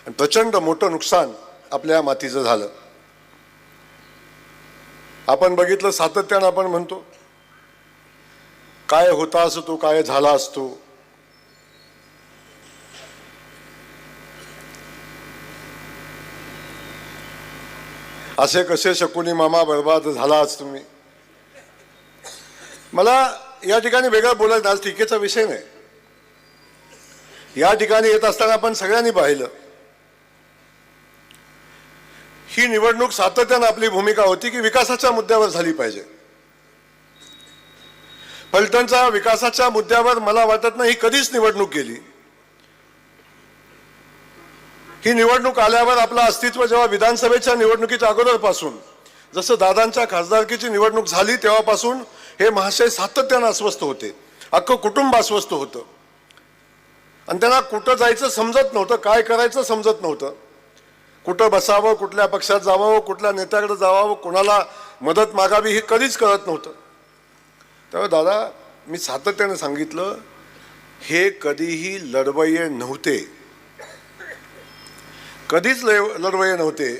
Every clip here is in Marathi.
आणि प्रचंड मोठं नुकसान आपल्या मातीचं झालं. आपण बघितलं, सातत्यानं आपण म्हणतो काय होता असतो, काय झाला असतो. असे कसे शकुनी मामा बर्बाद झालाच तुम्ही. मला या ठिकाणी वेगळं बोलायचं, आज टीकेचा विषय नाही. या ठिकाणी येत असताना आपण सगळ्यांनी पाहिलं, ही निवडणूक सातत्यानं आपली भूमिका होती की विकासाच्या मुद्द्यावर झाली पाहिजे. फलटणच्या विकासाच्या मुद्द्यावर मला वाटत नाही ही कधीच निवडणूक गेली. ही निवडणूक आल्यावर आपलं अस्तित्व जेव्हा विधानसभेच्या निवडणुकीच्या अगोदरपासून, जसं दादांच्या खासदारकीची निवडणूक झाली तेव्हापासून हे महाशय सातत्यानं अस्वस्थ होते. अख्खं कुटुंब अस्वस्थ होतं आणि त्यांना कुठं जायचं समजत नव्हतं, काय करायचं समजत नव्हतं. कुठं बसावं, कुठल्या पक्षात जावं, कुठल्या नेत्याकडे जावं, कोणाला मदत मागावी हे कधीच कळत नव्हतं. तेव्हा दादा, मी सातत्यानं सांगितलं, हे कधीही लढवय्ये नव्हते, कधीच लढवय्ये नव्हते.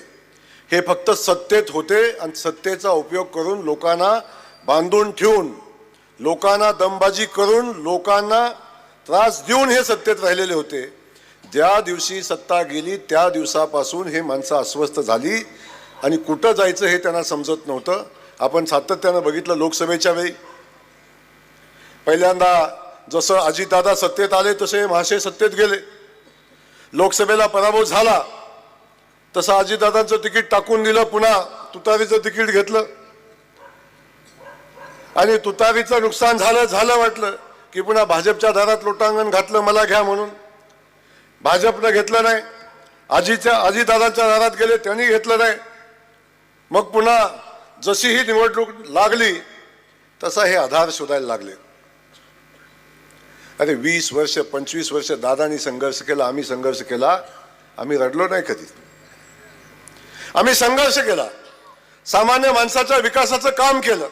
हे फक्त सत्तेत होते आणि सत्तेचा उपयोग करून लोकांना बांधून ठेवून, लोकांना दमबाजी करून, लोकांना त्रास देऊन हे सत्तेत राहिलेले होते. ज्या दिवशी सत्ता गेली त्या दिवसापासून हे माणसं अस्वस्थ झाली आणि कुठं जायचं हे त्यांना समजत नव्हतं. आपण सातत्यानं बघितलं, लोकसभेच्या वेळी पहिल्यांदा जसं अजितदादा सत्तेत आले तसे महाशय सत्तेत गेले. लोकसभेला पराभव झाला तसं अजितदादांचं तिकीट टाकून दिलं, पुन्हा तुतारीचं तिकीट घेतलं आणि तुतारीचं नुकसान झालं वाटलं की पुन्हा भाजपच्या दारात लोटांगण घातलं, मला घ्या म्हणून. भाजपनं घेतलं नाही. अजितदादांच्या दारात गेले, त्यांनी घेतलं नाही. मग पुन्हा जशी ही निवडणूक लागली तसा हे आधार शोधायला लागले. अरे 20 वर्ष 25 वर्ष दादांनी संघर्ष केला, आम्ही संघर्ष केला, आम्ही रडलो नाही कधी. आम्ही संघर्ष केला, सामान्य माणसाच्या विकासाचं काम केलं.